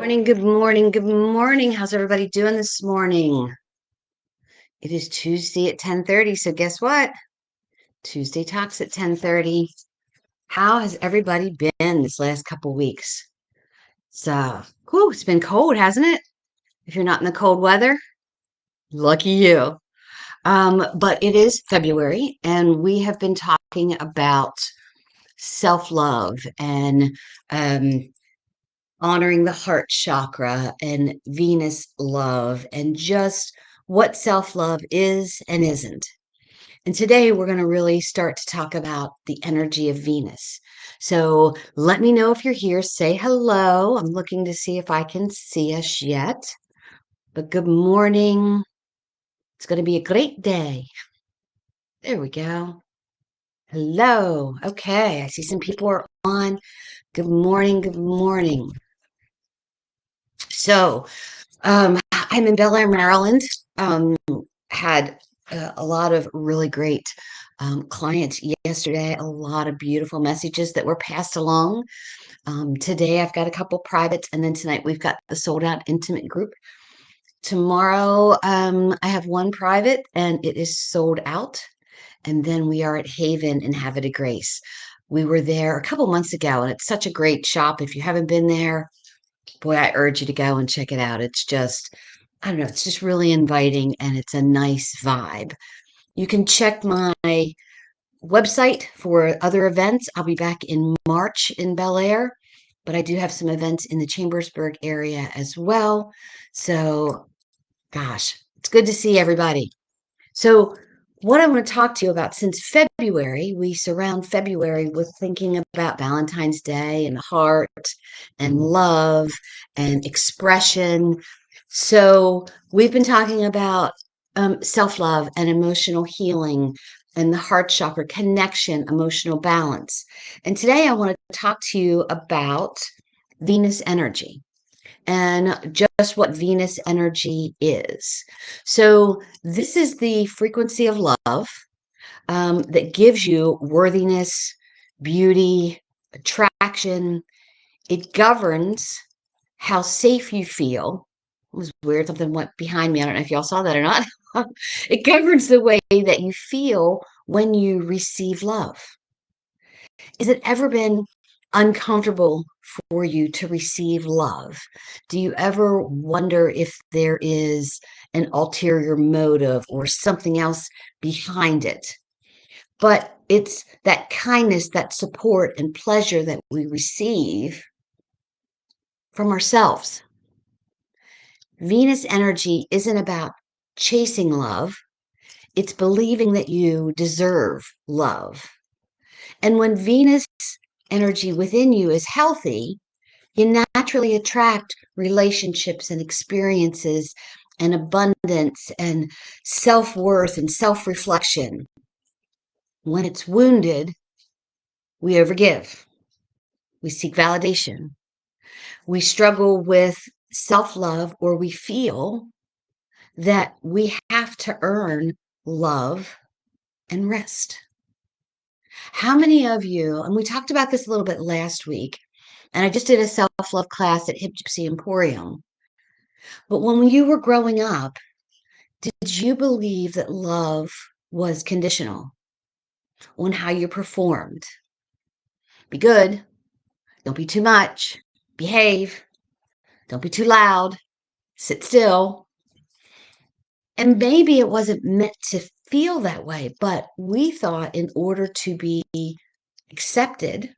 Morning, good morning, good morning. How's everybody doing this morning? It is Tuesday at 10:30, so guess what? Tuesday Talks at 10:30. How has everybody been this last couple weeks? It's been cold, hasn't it? If you're not in the cold weather, lucky you. But it is February, and we have been talking about self-love and um, honoring the heart chakra and Venus love and just what self love is and isn't. And today we're going to really start to talk about the energy of Venus. So let me know if you're here. Say hello. I'm looking to see if I can see us yet. But good morning. It's going to be a great day. There we go. Hello. Okay. I see some people are on. Good morning. Good morning. So, I'm in Bel Air, Maryland. Had a lot of really great clients yesterday, a lot of beautiful messages that were passed along. Today, I've got a couple privates, and then tonight, we've got the sold out intimate group. Tomorrow, I have one private, and it is sold out. And then we are at Haven in Havre de Grace. We were there a couple months ago, and it's such a great shop. If you haven't been there, boy, I urge you to go and check it out. It's just, I don't know, it's just really inviting and it's a nice vibe. You can check my website for other events. I'll be back in March in Bel Air, but I do have some events in the Chambersburg area as well. So, gosh, it's good to see everybody. So, what I want to talk to you about since February, we surround February with thinking about Valentine's Day and heart and love and expression. So, we've been talking about self love and emotional healing and the heart chakra connection, emotional balance. And today I want to talk to you about Venus energy and just what Venus energy is. So, this is the frequency of love that gives you worthiness, beauty, attraction. It governs how safe you feel. It was weird, something went behind me. I don't know if y'all saw that or not. It governs the way that you feel when you receive love. Has it ever been uncomfortable for you to receive love? Do you ever wonder if there is an ulterior motive or something else behind it? But it's that kindness, that support and pleasure that we receive from ourselves. Venus energy isn't about chasing love, it's believing that you deserve love. And when Venus energy within you is healthy, you naturally attract relationships and experiences and abundance and self worth and self reflection. When it's wounded, we overgive, we seek validation, we struggle with self love, or we feel that we have to earn love and rest. How many of you, and we talked about this a little bit last week, and I just did a self love class at Hip Gypsy Emporium. But when you were growing up, did you believe that love was conditional on how you performed? Be good, don't be too much, behave, don't be too loud, sit still. And maybe it wasn't meant to feel that way, but we thought in order to be accepted,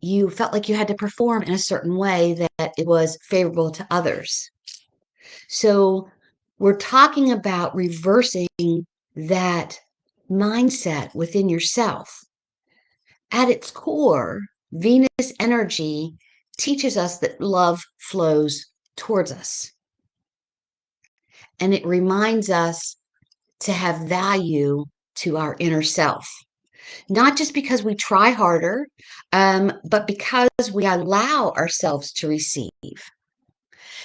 you felt like you had to perform in a certain way that it was favorable to others. So we're talking about reversing that mindset within yourself. At its core, Venus energy teaches us that love flows towards us. And it reminds us to have value to our inner self. Not just because we try harder, but because we allow ourselves to receive.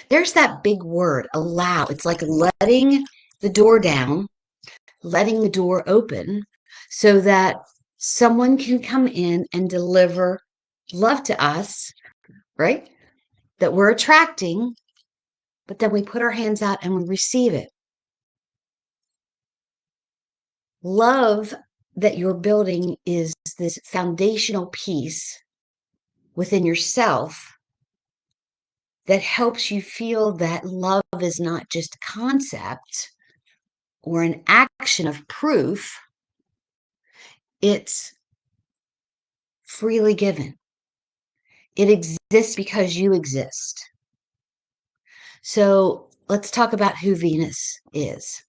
There's that big word, allow. It's like letting the door down, letting the door open so that someone can come in and deliver love to us, right? that we're attracting, but then we put our hands out and we receive it. Love that you're building is this foundational piece within yourself that helps you feel that love is not just a concept or an action of proof, it's freely given. It exists because you exist. So let's talk about who Venus is.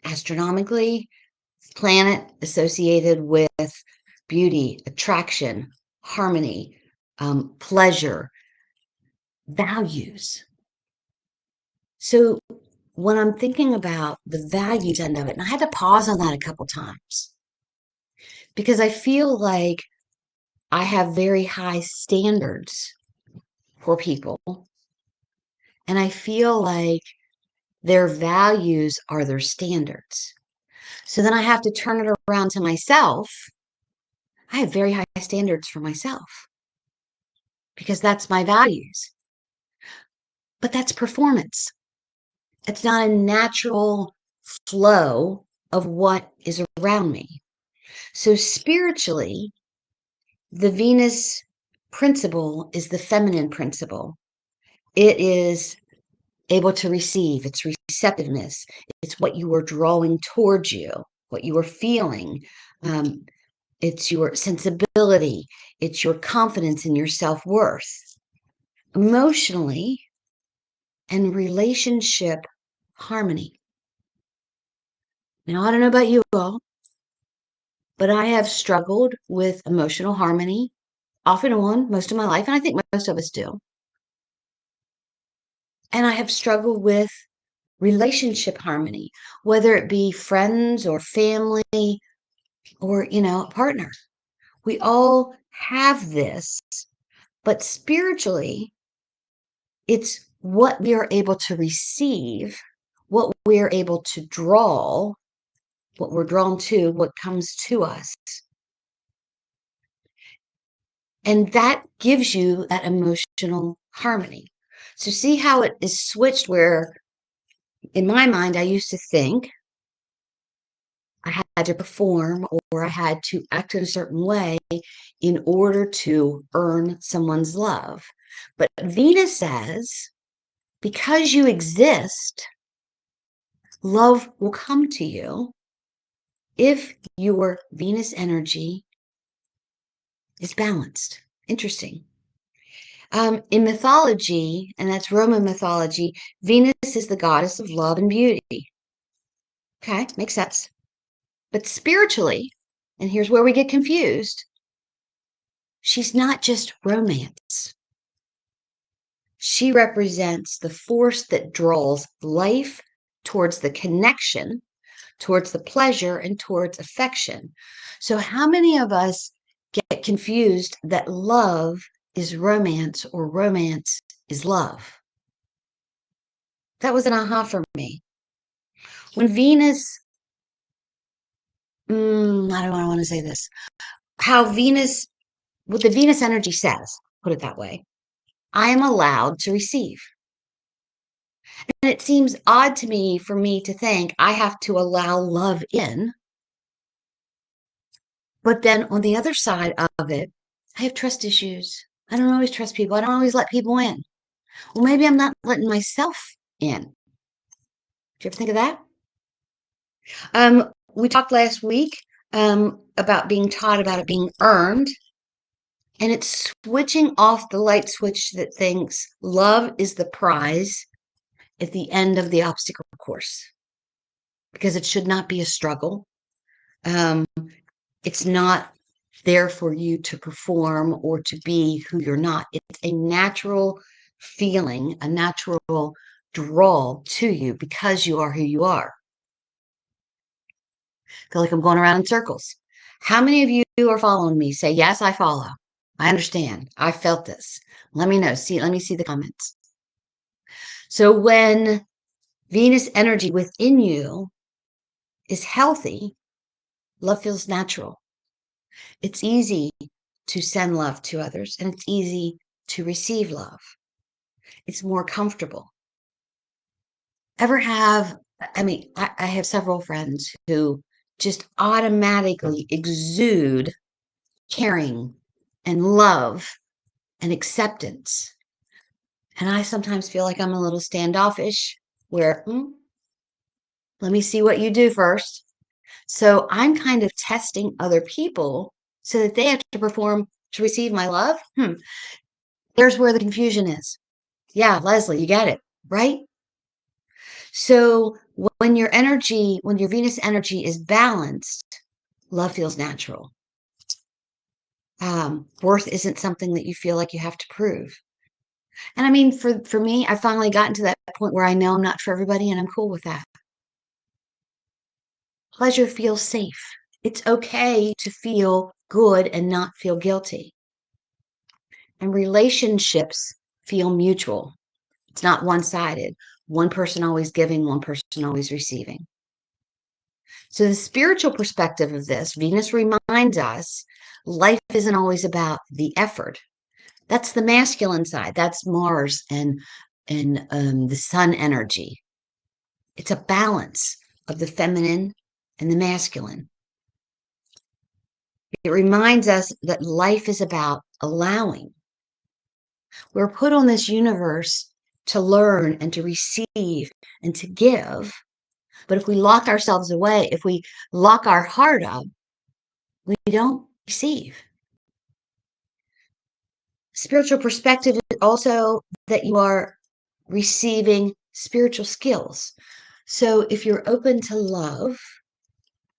Astronomically, planet associated with beauty, attraction, harmony, pleasure, values. So when I'm thinking about the values end of it, and I had to pause on that a couple times because I feel like I have very high standards for people, and I feel like their values are their standards. So then I have to turn it around to myself. I have very high standards for myself because that's my values. But that's performance. It's not a natural flow of what is around me. So spiritually, the Venus principle is the feminine principle. It is able to receive, it's receptiveness, it's what you are drawing towards you, what you are feeling. It's your sensibility, it's your confidence in your self-worth. Emotionally and relationship harmony. Now, I don't know about you all, but I have struggled with emotional harmony off and on most of my life, and I think most of us do. And I have struggled with relationship harmony, whether it be friends or family or, a partner. We all have this, but spiritually, it's what we are able to receive, what we are able to draw, what we're drawn to, what comes to us. And that gives you that emotional harmony. So see how it is switched where in my mind, I used to think I had to perform or I had to act in a certain way in order to earn someone's love. But Venus says, because you exist, love will come to you if your Venus energy is balanced. Interesting. In mythology, and that's Roman mythology, Venus is the goddess of love and beauty. Okay, makes sense. But spiritually, and here's where we get confused, she's not just romance. She represents the force that draws life towards the connection, towards the pleasure, and towards affection. So, how many of us get confused that love is romance or romance is love? That was an aha for me. When Venus, I don't want to say this, how Venus, what the Venus energy says, put it that way, I am allowed to receive. And it seems odd to me for me to think I have to allow love in. But then on the other side of it, I have trust issues. I don't always trust people. I don't always let people in. Well, maybe I'm not letting myself in. Do you ever think of that? We talked last week about being taught about it being earned. And it's switching off the light switch that thinks love is the prize at the end of the obstacle course because it should not be a struggle. It's not there for you to perform or to be who you're not. It's a natural feeling, a natural draw to you because you are who you are. I feel like I'm going around in circles. How many of you are following me? Say, yes, I follow. I understand. I felt this. Let me know. Let me see the comments. So when Venus energy within you is healthy, love feels natural. It's easy to send love to others, and it's easy to receive love. It's more comfortable. Ever have, I have several friends who just automatically exude caring and love and acceptance. And I sometimes feel like I'm a little standoffish, where, let me see what you do first. So I'm kind of testing other people so that they have to perform to receive my love. There's where the confusion is. Yeah, Leslie, you get it, right? So when your Venus energy is balanced, love feels natural. Worth isn't something that you feel like you have to prove. And I mean, for me, I finally gotten to that point where I know I'm not for everybody, and I'm cool with that. Pleasure feels safe. It's okay to feel good and not feel guilty. And relationships feel mutual. It's not one-sided. One person always giving, one person always receiving. So the spiritual perspective of this, Venus reminds us life isn't always about the effort. That's the masculine side. That's Mars and the sun energy. It's a balance of the feminine and the masculine. It reminds us that life is about allowing. We're put on this universe to learn and to receive and to give. But if we lock ourselves away, if we lock our heart up, we don't receive. Spiritual perspective is also that you are receiving spiritual skills. So if you're open to love,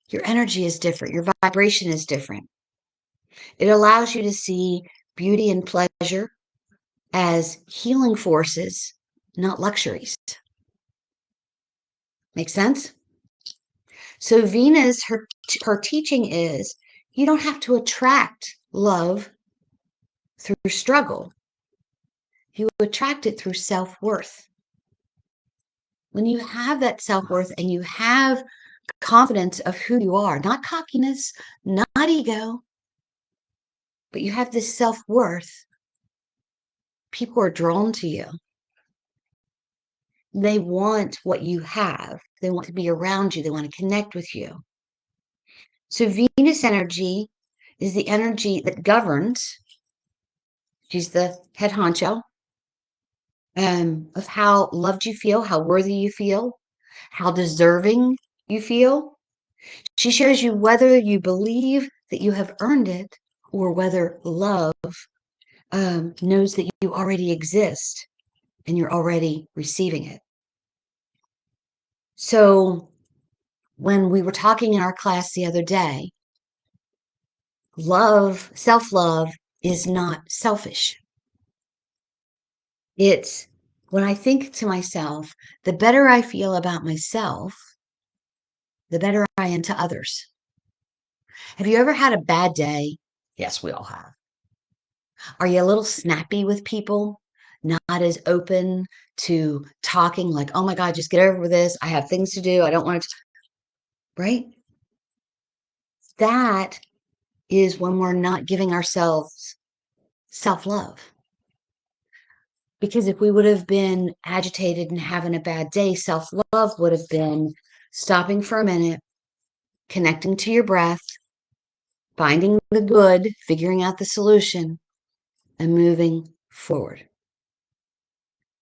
your energy is different, your vibration is different. It allows you to see beauty and pleasure as healing forces, not luxuries. Make sense? So Venus, her teaching is you don't have to attract love through struggle. You attract it through self-worth. When you have that self-worth and you have confidence of who you are, not cockiness, not ego, but you have this self-worth, people are drawn to you. They want what you have. They want to be around you. They want to connect with you. So Venus energy is the energy that governs. She's the head honcho of how loved you feel, how worthy you feel, how deserving you feel. She shows you whether you believe that you have earned it or whether love knows that you already exist and you're already receiving it. So when we were talking in our class the other day, love, self-love is not selfish. It's when I think to myself, the better I feel about myself, the better I am to others. Have you ever had a bad day? Yes, we all have. Are you a little snappy with people? Not as open to talking like, oh my God, just get over this. I have things to do. I don't want to, right? That is when we're not giving ourselves self-love. Because if we would have been agitated and having a bad day, self-love would have been stopping for a minute, connecting to your breath, finding the good, figuring out the solution, and moving forward.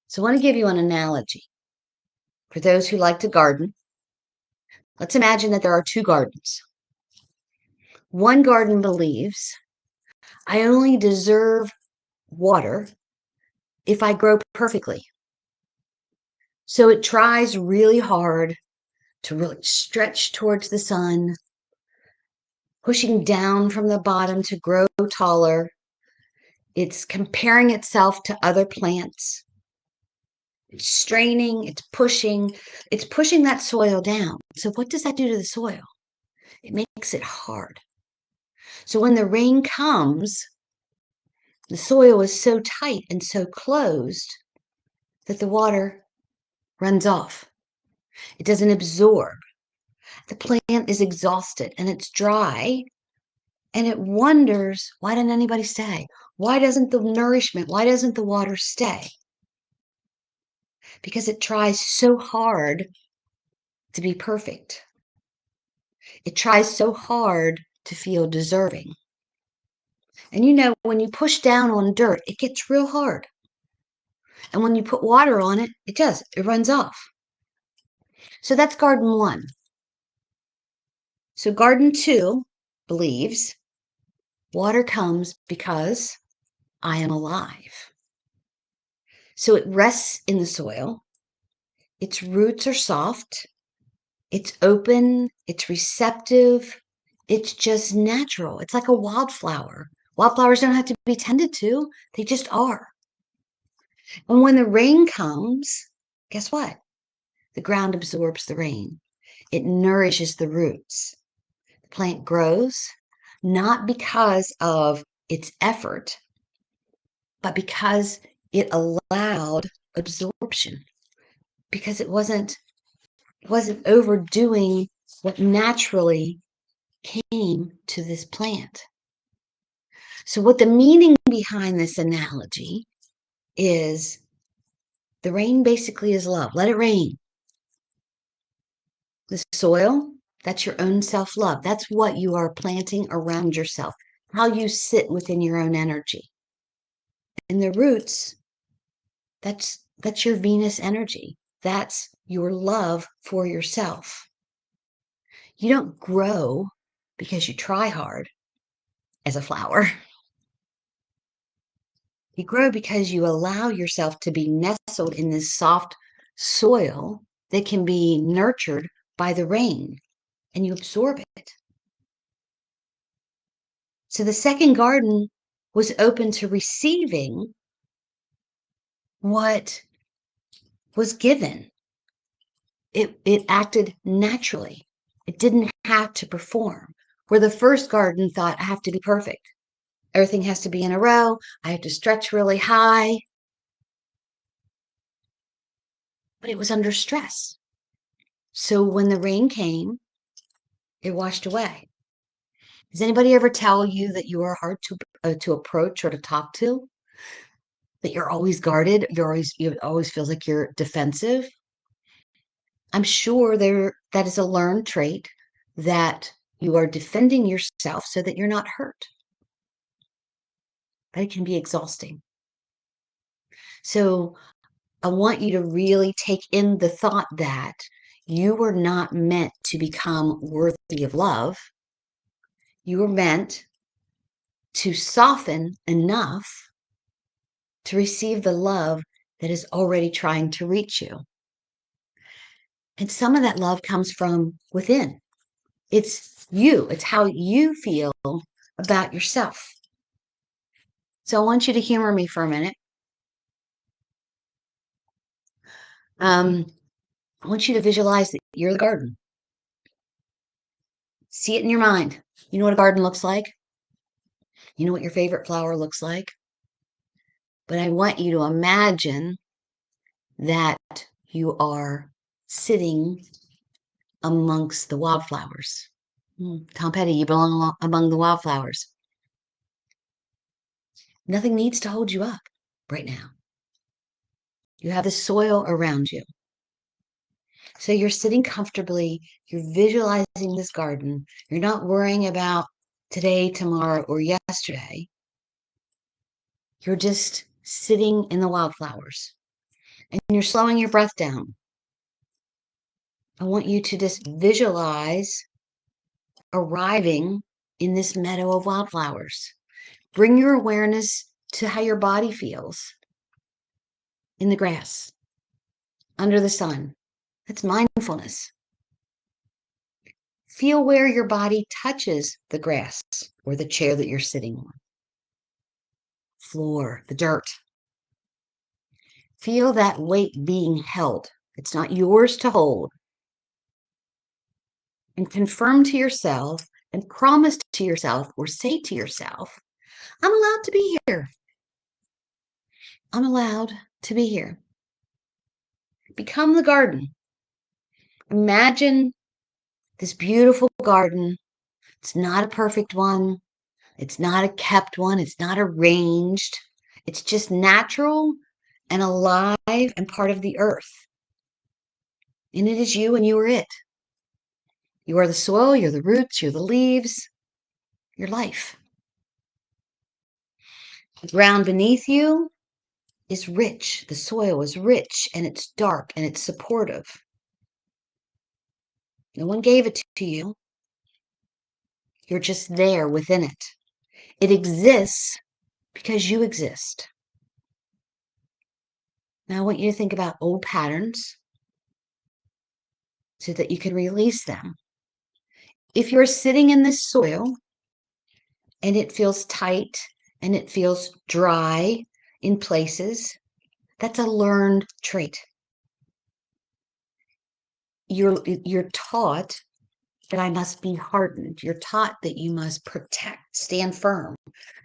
So I want to give you an analogy. For those who like to garden, let's imagine that there are two gardens. One garden believes, I only deserve water if I grow perfectly. So it tries really hard to really stretch towards the sun, pushing down from the bottom to grow taller. It's comparing itself to other plants. It's straining, it's pushing that soil down. So what does that do to the soil? It makes it hard. So when the rain comes, the soil is so tight and so closed that the water runs off. It doesn't absorb. The plant is exhausted and it's dry and it wonders, why didn't anybody stay? Why doesn't the nourishment, why doesn't the water stay? Because it tries so hard to be perfect. It tries so hard to feel deserving. And when you push down on dirt, it gets real hard. And when you put water on it, it runs off. So that's garden 1. So garden 2 believes water comes because I am alive. So it rests in the soil. Its roots are soft. It's open. It's receptive. It's just natural. It's like a wildflower. Wildflowers don't have to be tended to. They just are. And when the rain comes, guess what? The ground absorbs the rain. It nourishes the roots. The plant grows not because of its effort, but because it allowed absorption, because it wasn't overdoing what naturally came to this plant. So what the meaning behind this analogy is, the rain basically is love. Let it rain. The soil, that's your own self-love. That's what you are planting around yourself, how you sit within your own energy. And the roots, that's your Venus energy. That's your love for yourself. You don't grow because you try hard as a flower. You grow because you allow yourself to be nestled in this soft soil that can be nurtured by the rain, and you absorb it. So the second garden was open to receiving what was given. It acted naturally. It didn't have to perform. Where the first garden thought, I have to be perfect. Everything has to be in a row. I have to stretch really high. But it was under stress. So when the rain came, it washed away. Does anybody ever tell you that you are hard to approach or to talk to? That you're always guarded? It always feels like you're defensive? I'm sure that is a learned trait, that you are defending yourself so that you're not hurt. But it can be exhausting. So I want you to really take in the thought that you were not meant to become worthy of love. You were meant to soften enough to receive the love that is already trying to reach you. And some of that love comes from within. It's you. It's how you feel about yourself. So I want you to humor me for a minute. I want you to visualize that you're the garden. See it in your mind. You know what a garden looks like? You know what your favorite flower looks like? But I want you to imagine that you are sitting amongst the wildflowers. Tom Petty, you belong among the wildflowers. Nothing needs to hold you up right now. You have the soil around you. So you're sitting comfortably, you're visualizing this garden. You're not worrying about today, tomorrow, or yesterday. You're just sitting in the wildflowers, and you're slowing your breath down. I want you to just visualize arriving in this meadow of wildflowers. Bring your awareness to how your body feels in the grass, under the sun. That's mindfulness. Feel where your body touches the grass or the chair that you're sitting on, floor, the dirt. Feel that weight being held. It's not yours to hold. And confirm to yourself and promise to yourself or say to yourself, I'm allowed to be here. I'm allowed to be here. Become the garden. Imagine this beautiful garden. It's not a perfect one. It's not a kept one. It's not arranged. It's just natural and alive and part of the earth. And it is you and you are it. You are the soil, you're the roots, you're the leaves, your life. The ground beneath you is rich. The soil is rich and it's dark and it's supportive. No one gave it to you. You're just there within it. It exists because you exist. Now I want you to think about old patterns so that you can release them. If you're sitting in this soil and it feels tight and it feels dry in places, that's a learned trait. You're taught that I must be hardened. You're taught that you must protect, stand firm.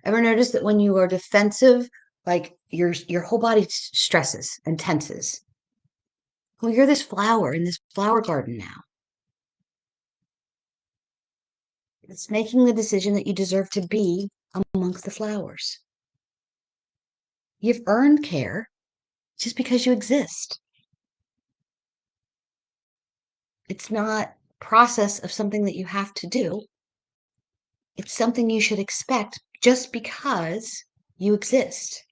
Ever notice that when you are defensive, like your whole body stresses and tenses? Well, you're this flower in this flower garden now. It's making the decision that you deserve to be amongst the flowers. You've earned care just because you exist. It's not process of something that you have to do. It's something you should expect just because you exist.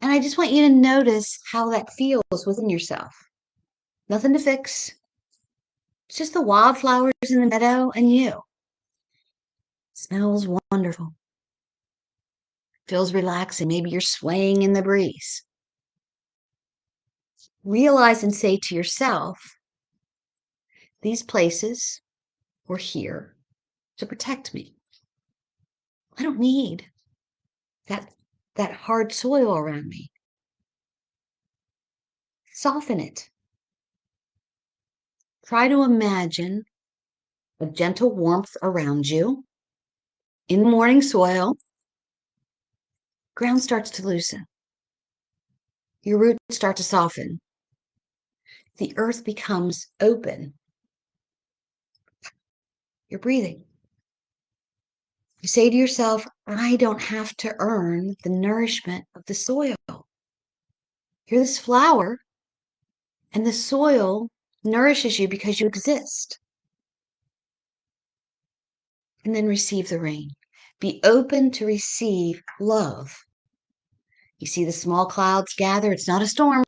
And I just want you to notice how that feels within yourself. Nothing to fix. It's just the wildflowers in the meadow and you. Smells wonderful. Feels relaxing. Maybe you're swaying in the breeze. Realize and say to yourself, these places were here to protect me. I don't need that hard soil around me. Soften it. Try to imagine a gentle warmth around you. In the morning soil, ground starts to loosen. Your roots start to soften. The earth becomes open. You're breathing. You say to yourself, I don't have to earn the nourishment of the soil. You're this flower, and the soil nourishes you because you exist. And then receive the rain. Be open to receive love. You see the small clouds gather. It's not a storm.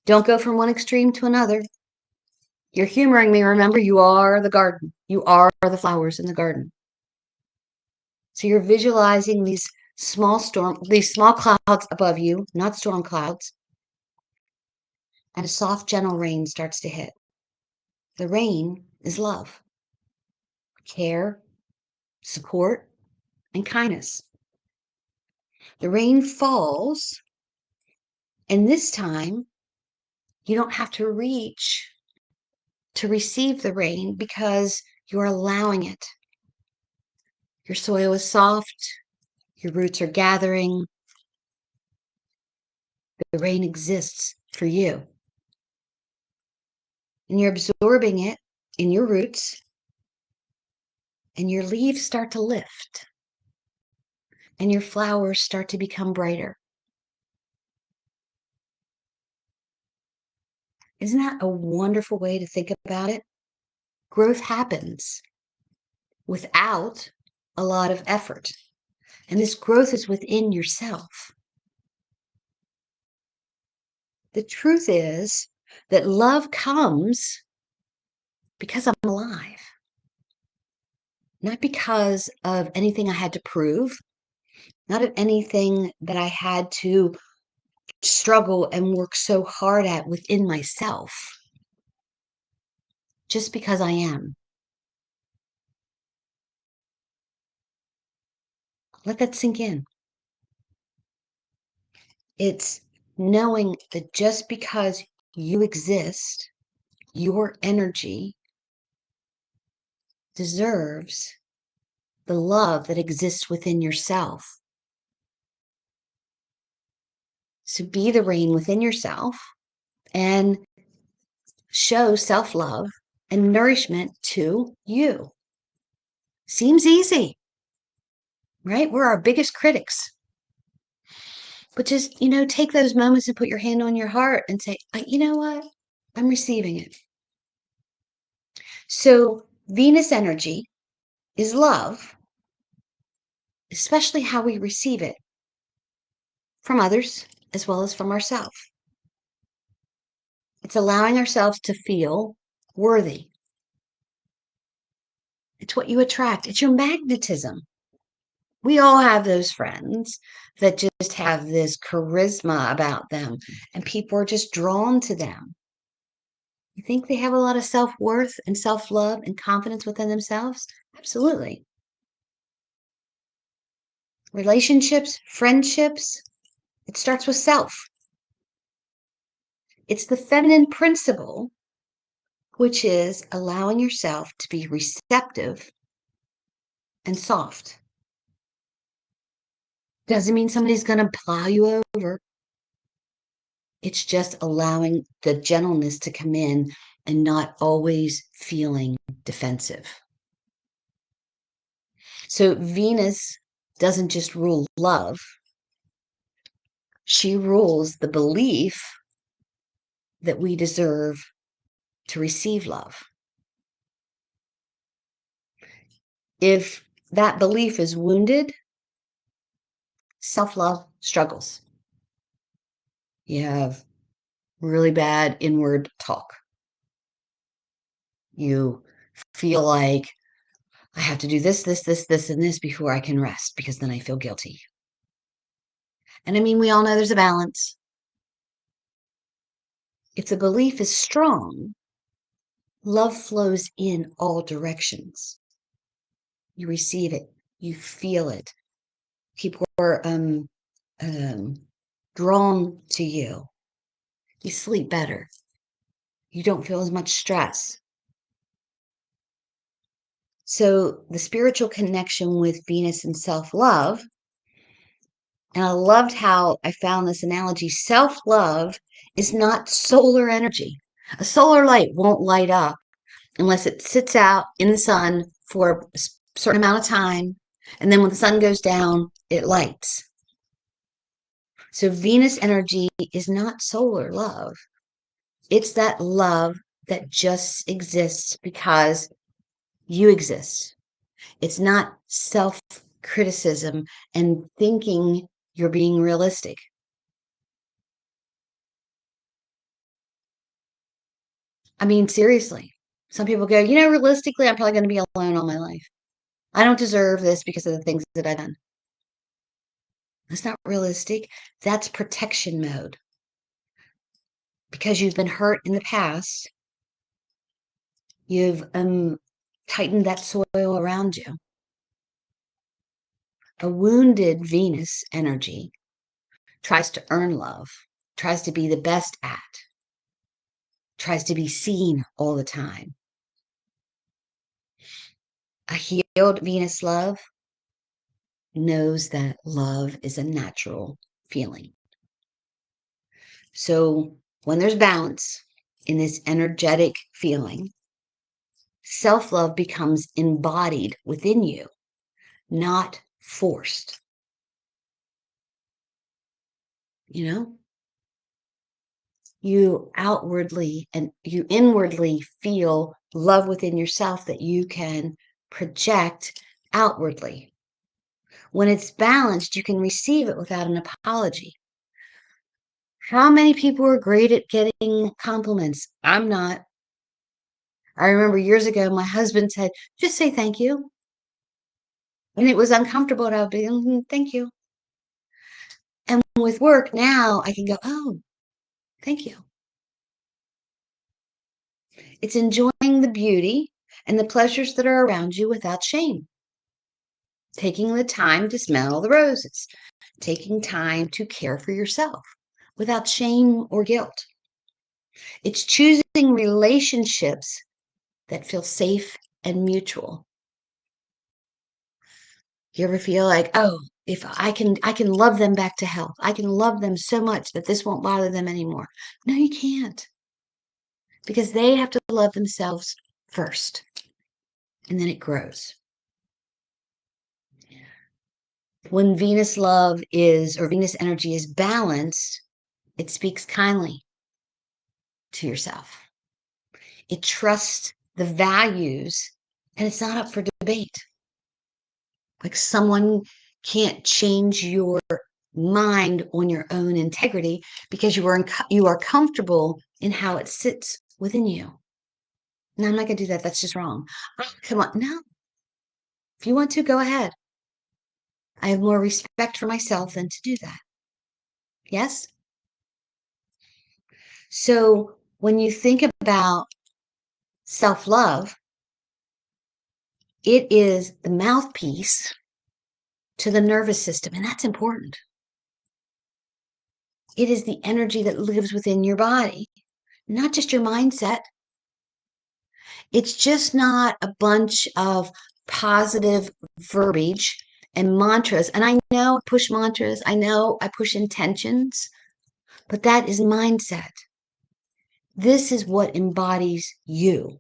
Don't go from one extreme to another. You're humoring me. Remember, you are the garden. You are the flowers in the garden. So you're visualizing these small clouds above you, not storm clouds. And a soft, gentle rain starts to hit. The rain is love, care, support, and kindness. The rain falls, and this time you don't have to reach to receive the rain because you're allowing it. Your soil is soft, your roots are gathering. The rain exists for you. And you're absorbing it in your roots, and your leaves start to lift, and your flowers start to become brighter. Isn't that a wonderful way to think about it? Growth happens without a lot of effort. And this growth is within yourself. The truth is that love comes because I'm alive, not because of anything I had to prove, not of anything that I had to struggle and work so hard at within myself, just because I am. Let that sink in. It's knowing that just because you exist, your energy deserves the love that exists within yourself. So be the rain within yourself and show self-love and nourishment to you. Seems easy. right? We're our biggest critics. But just, take those moments and put your hand on your heart and say, you know what? I'm receiving it. So Venus energy is love, especially how we receive it from others as well as from ourselves. It's allowing ourselves to feel worthy. It's what you attract. It's your magnetism. We all have those friends that just have this charisma about them, and people are just drawn to them. You think they have a lot of self-worth and self-love and confidence within themselves? Absolutely. Relationships, friendships, it starts with self. It's the feminine principle, which is allowing yourself to be receptive and soft. Doesn't mean somebody's going to plow you over. It's just allowing the gentleness to come in and not always feeling defensive. So Venus doesn't just rule love, she rules the belief that we deserve to receive love. If that belief is wounded, self-love struggles. You have really bad inward talk. You feel like I have to do this, this, and this before I can rest because then I feel guilty. And I mean, we all know there's a balance. If the belief is strong, love flows in all directions. You receive it, you feel it. People are drawn to you. You sleep better. You don't feel as much stress. So the spiritual connection with Venus and self-love, and I loved how I found this analogy, self-love is not solar energy. A solar light won't light up unless it sits out in the sun for a certain amount of time. And then when the sun goes down, it lights. So Venus energy is not solar love. It's that love that just exists because you exist. It's not self-criticism and thinking you're being realistic. I mean, seriously. Some people go, realistically, I'm probably going to be alone all my life. I don't deserve this because of the things that I've done. That's not realistic. That's protection mode. Because you've been hurt in the past, you've tightened that soil around you. A wounded Venus energy tries to earn love, tries to be the best at, tries to be seen all the time. A healed Venus love knows that love is a natural feeling. So when there's balance in this energetic feeling, self-love becomes embodied within you, not forced. You outwardly and you inwardly feel love within yourself that you can project outwardly. When it's balanced, you can receive it without an apology. How many people are great at getting compliments? I'm not. I remember years ago, my husband said, just say thank you. And it was uncomfortable. And I would be, thank you. And with work now, I can go, oh, thank you. It's enjoying the beauty and the pleasures that are around you without shame. Taking the time to smell the roses. Taking time to care for yourself without shame or guilt. It's choosing relationships that feel safe and mutual. You ever feel like, oh, if I can love them back to health. I can love them so much that this won't bother them anymore. No, you can't. Because they have to love themselves first. And then it grows. When Venus love is, or Venus energy is balanced, it speaks kindly to yourself. It trusts the values, and it's not up for debate. Like someone can't change your mind on your own integrity because you are comfortable in how it sits within you. No, I'm not going to do that. That's just wrong. Oh, come on. No. If you want to, go ahead. I have more respect for myself than to do that. Yes? So when you think about self-love, it is the mouthpiece to the nervous system, and that's important. It is the energy that lives within your body, not just your mindset. It's just not a bunch of positive verbiage and mantras. And I know I push mantras, I know I push intentions, but that is mindset. This is what embodies you.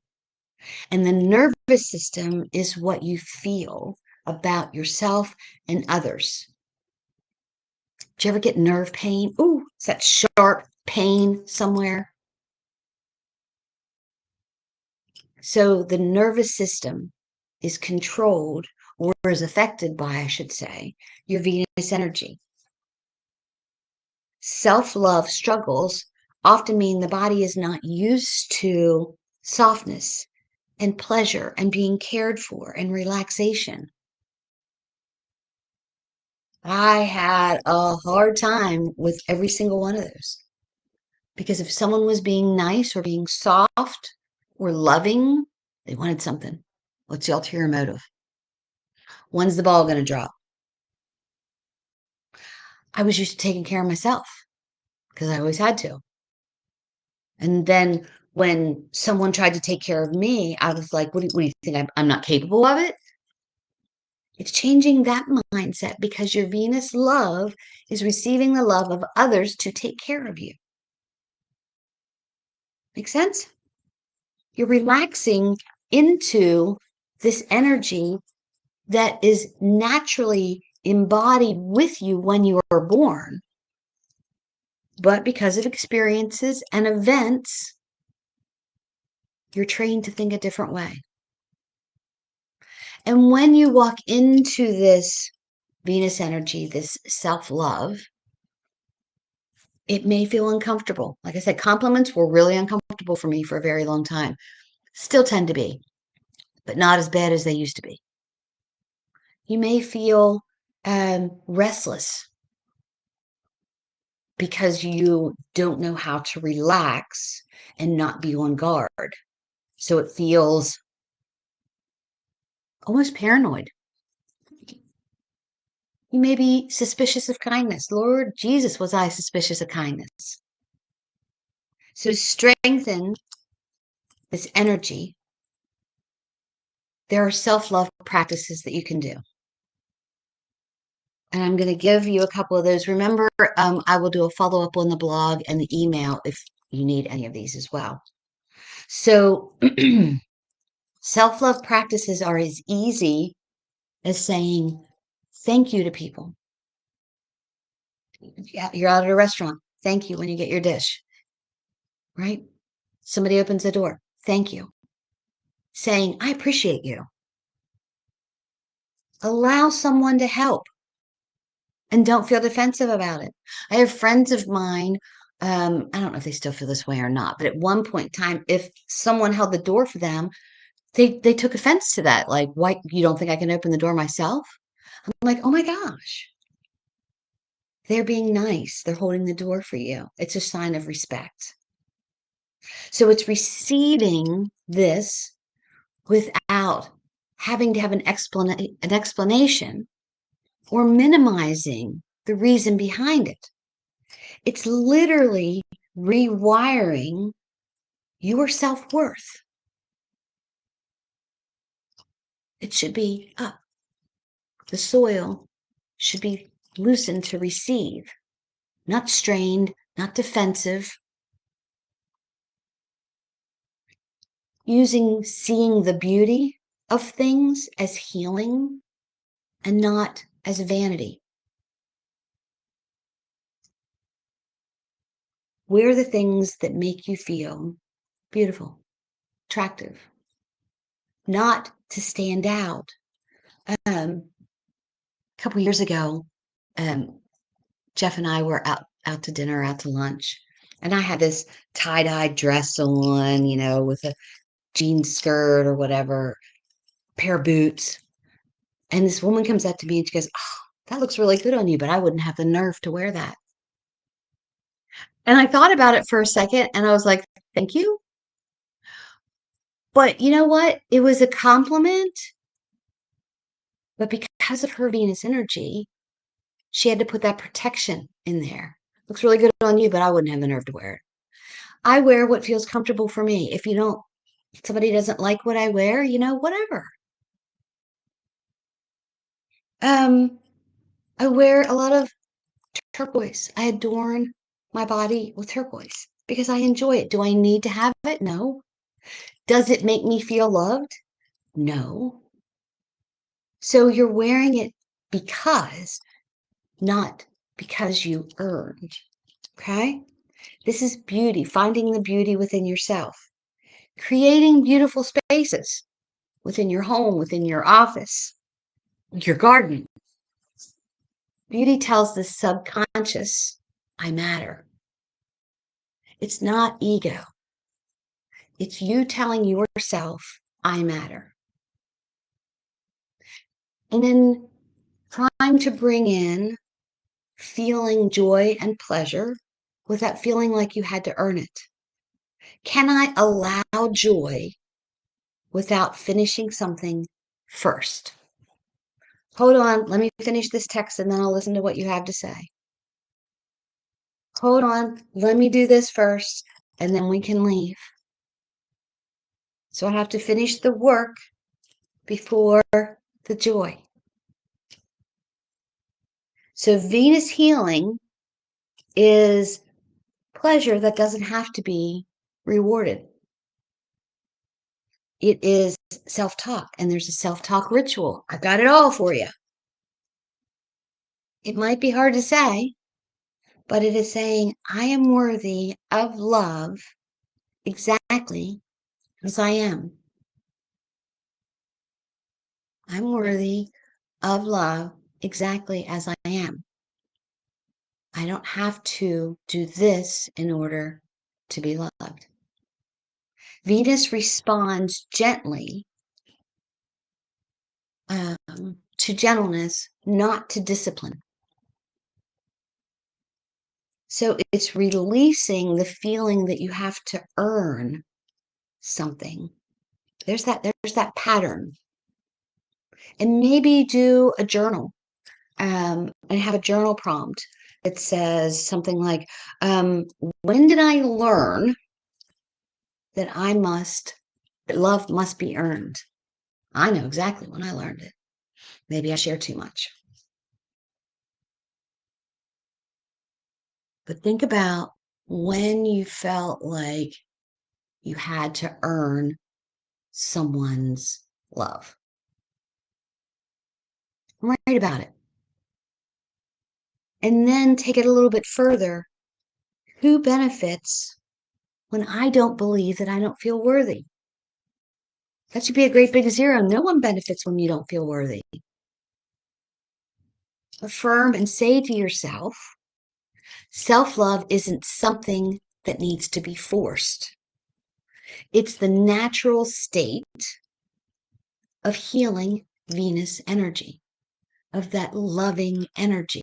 And the nervous system is what you feel about yourself and others. Do you ever get nerve pain? Ooh, it's that sharp pain somewhere. So the nervous system is controlled, or is affected by, I should say, your Venus energy. Self-love struggles often mean the body is not used to softness and pleasure and being cared for and relaxation. I had a hard time with every single one of those. Because if someone was being nice or being soft or loving, they wanted something. What's the ulterior motive? When's the ball going to drop? I was used to taking care of myself because I always had to. And then when someone tried to take care of me, I was like, what do you think? I'm not capable of it? It's changing that mindset because your Venus love is receiving the love of others to take care of you. Make sense? You're relaxing into this energy that is naturally embodied with you when you are born. But because of experiences and events, you're trained to think a different way. And when you walk into this Venus energy, this self-love, it may feel uncomfortable. Like I said, compliments were really uncomfortable for me for a very long time. Still tend to be, but not as bad as they used to be. You may feel restless because you don't know how to relax and not be on guard. So it feels almost paranoid. You may be suspicious of kindness. Lord Jesus, was I suspicious of kindness? So to strengthen this energy, there are self-love practices that you can do. And I'm going to give you a couple of those. Remember, I will do a follow-up on the blog and the email if you need any of these as well. So self-love practices are as easy as saying thank you to people. Yeah, you're out at a restaurant. Thank you when you get your dish, right? Somebody opens the door. Thank you. Saying, I appreciate you. Allow someone to help and don't feel defensive about it. I have friends of mine, I don't know if they still feel this way or not, but at one point in time, if someone held the door for them, they took offense to that. Like, why, you don't think I can open the door myself? I'm like, oh my gosh. They're being nice. They're holding the door for you. It's a sign of respect. So it's receiving this without having to have an explanation or minimizing the reason behind it. It's literally rewiring your self-worth. It should be up. The soil should be loosened to receive, not strained, not defensive. Seeing the beauty of things as healing and not as vanity. Wear the things that make you feel beautiful, attractive, not to stand out. A couple years ago, um, Jeff and I were out to dinner, out to lunch, and I had this tie-dye dress on, with a jean skirt or whatever, pair of boots. And this woman comes up to me and she goes, "Oh, that looks really good on you, but I wouldn't have the nerve to wear that." And I thought about it for a second and I was like, "Thank you." But you know what? It was a compliment, but because of her Venus energy, she had to put that protection in there. Looks really good on you, but I wouldn't have the nerve to wear it. I wear what feels comfortable for me. If somebody doesn't like what I wear, whatever. Um, I wear a lot of turquoise. I adorn my body with turquoise because I enjoy it. Do I need to have it? No. Does it make me feel loved? No. So you're wearing it because, not because you earned. Okay? This is beauty, finding the beauty within yourself, creating beautiful spaces within your home, within your office, your garden. Beauty tells the subconscious, I matter. It's not ego. It's you telling yourself, I matter. And then trying to bring in feeling joy and pleasure without feeling like you had to earn it. Can I allow joy without finishing something first? Hold on, let me finish this text and then I'll listen to what you have to say. Hold on, let me do this first and then we can leave. So I have to finish the work before the joy. So Venus healing is pleasure that doesn't have to be rewarded. It is self-talk, and there's a self-talk ritual. I've got it all for you. It might be hard to say, but it is saying, I am worthy of love exactly as I am. I'm worthy of love exactly as I am. I don't have to do this in order to be loved. Venus responds gently to gentleness, not to discipline. So it's releasing the feeling that you have to earn something. There's that pattern. And maybe do a journal and have a journal prompt that says something like, when did I learn that love must be earned? I know exactly when I learned it. Maybe I share too much. But think about when you felt like you had to earn someone's love. Write about it. And then take it a little bit further. Who benefits when I don't believe that I don't feel worthy? That should be a great big zero. No one benefits when you don't feel worthy. Affirm and say to yourself, self-love isn't something that needs to be forced. It's the natural state of healing Venus energy, of that loving energy.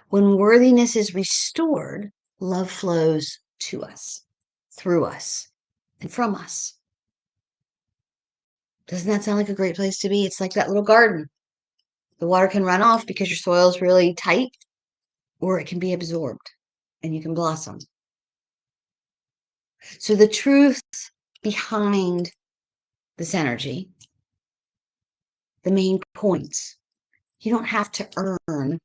When worthiness is restored, love flows to us, through us, and from us. Doesn't that sound like a great place to be? It's like that little garden. The water can run off because your soil is really tight, or it can be absorbed and you can blossom. So the truth behind this energy, the main points, you don't have to earn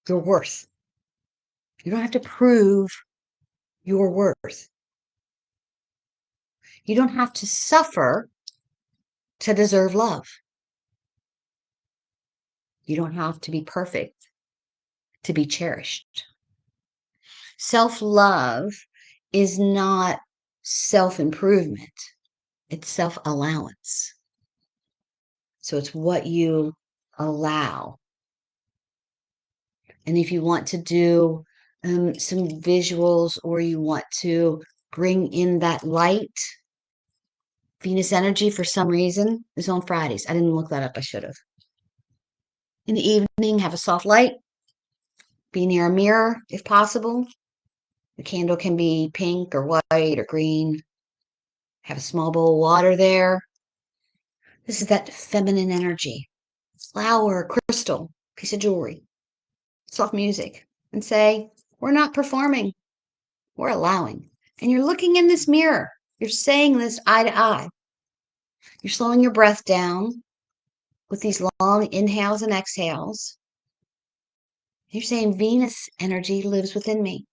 your worth. You don't have to prove your worth. You don't have to suffer to deserve love. You don't have to be perfect to be cherished. Self-love is not self-improvement. It's self-allowance. So it's what you allow. And if you want to do some visuals, or you want to bring in that light, Venus energy for some reason is on Fridays. I didn't look that up. I should have. In the evening, have a soft light. Be near a mirror if possible. The candle can be pink or white or green. Have a small bowl of water there. This is that feminine energy. Flower, crystal, piece of jewelry, soft music. And say, we're not performing. We're allowing. And you're looking in this mirror. You're saying this eye to eye. You're slowing your breath down with these long inhales and exhales. You're saying Venus energy lives within me.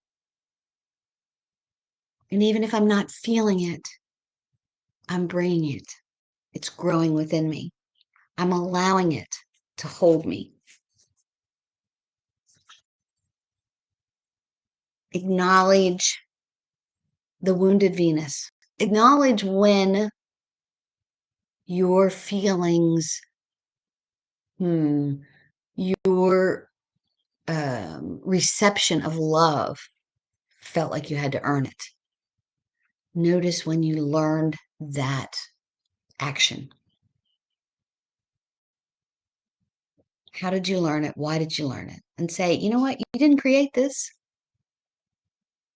And even if I'm not feeling it, I'm bringing it. It's growing within me. I'm allowing it to hold me. Acknowledge the wounded Venus. Acknowledge when your feelings, your reception of love felt like you had to earn it. Notice when you learned that action. How did you learn it? Why did you learn it? And say, you know what? You didn't create this.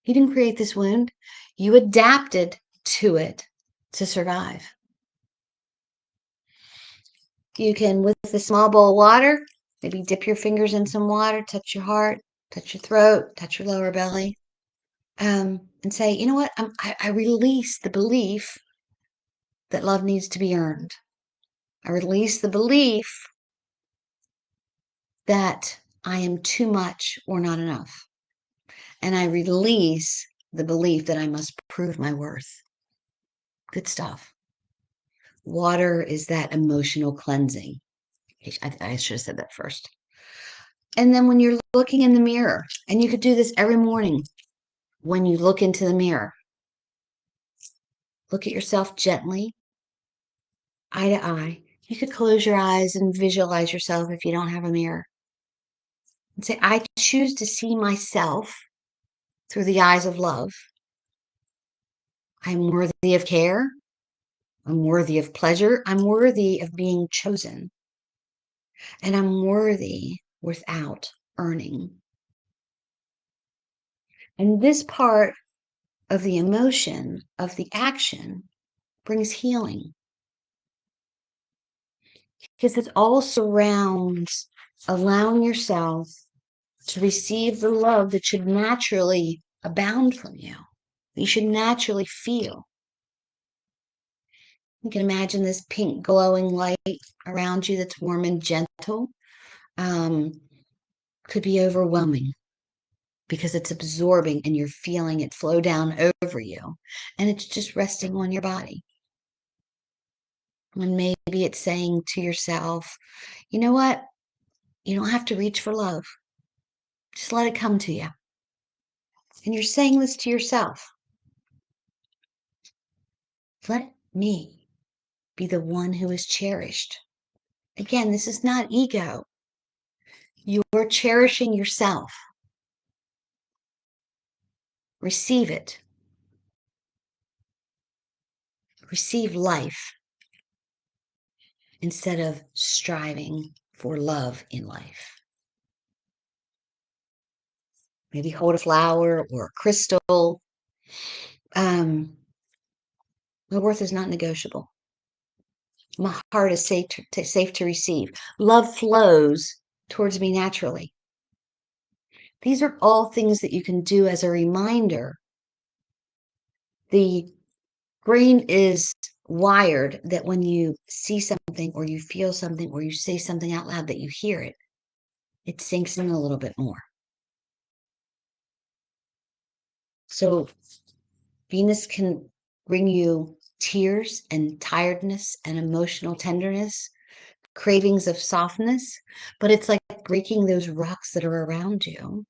You didn't create this wound. You adapted to it to survive. You can, with a small bowl of water, maybe dip your fingers in some water, touch your heart, touch your throat, touch your lower belly, and say, you know what? I release the belief that love needs to be earned. I release the belief that I am too much or not enough. And I release the belief that I must prove my worth. Good stuff. Water is that emotional cleansing. I should have said that first. And then when you're looking in the mirror, and you could do this every morning when you look into the mirror, look at yourself gently, eye to eye. You could close your eyes and visualize yourself if you don't have a mirror. And say, I choose to see myself through the eyes of love. I'm worthy of care. I'm worthy of pleasure. I'm worthy of being chosen. And I'm worthy without earning. And this part of the emotion, of the action, brings healing. Because it all surrounds allowing yourself to receive the love that should naturally abound from you. You should naturally feel. You can imagine this pink glowing light around you that's warm and gentle. Could be overwhelming because it's absorbing and you're feeling it flow down over you, and it's just resting on your body. And maybe it's saying to yourself, you know what? You don't have to reach for love. Just let it come to you. And you're saying this to yourself. Let me be the one who is cherished. Again, this is not ego. You're cherishing yourself. Receive it. Receive life instead of striving for love in life. Maybe hold a flower or a crystal. My worth is not negotiable. My heart is safe to receive. Love flows towards me naturally. These are all things that you can do as a reminder. The brain is wired that when you see something or you feel something or you say something out loud that you hear it, it sinks in a little bit more. So Venus can bring you tears and tiredness and emotional tenderness cravings of softness, but it's like breaking those rocks that are around you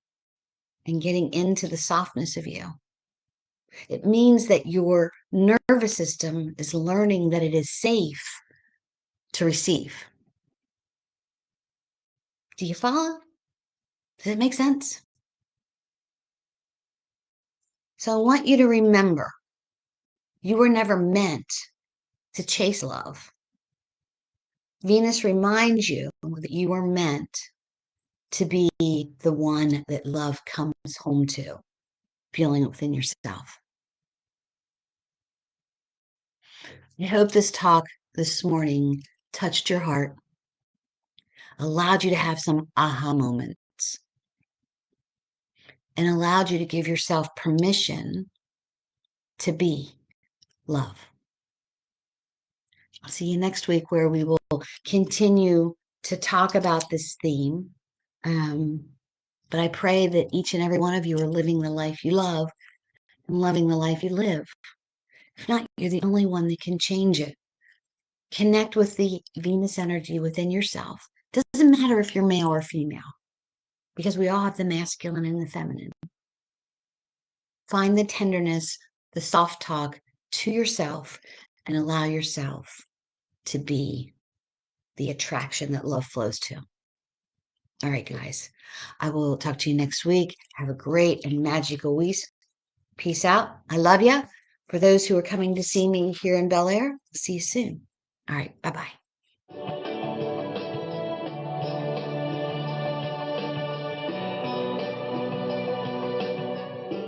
and getting into the softness of you. It means that your nervous system is learning that it is safe to receive. Do you follow? Does it make sense? So I want you to remember you were never meant to chase love. Venus reminds you that you were meant to be the one that love comes home to, feeling it within yourself. I hope this talk this morning touched your heart, allowed you to have some aha moments, and allowed you to give yourself permission to be love. I'll see you next week where we will continue to talk about this theme. But I pray that each and every one of you are living the life you love and loving the life you live. If not, you're the only one that can change it. Connect with the Venus energy within yourself. Doesn't matter if you're male or female, because we all have the masculine and the feminine. Find the tenderness, the soft talk to yourself, and allow yourself to be the attraction that love flows to. All right, guys. I will talk to you next week. Have a great and magical week. Peace out. I love you. For those who are coming to see me here in Bel Air, see you soon. All right. Bye-bye.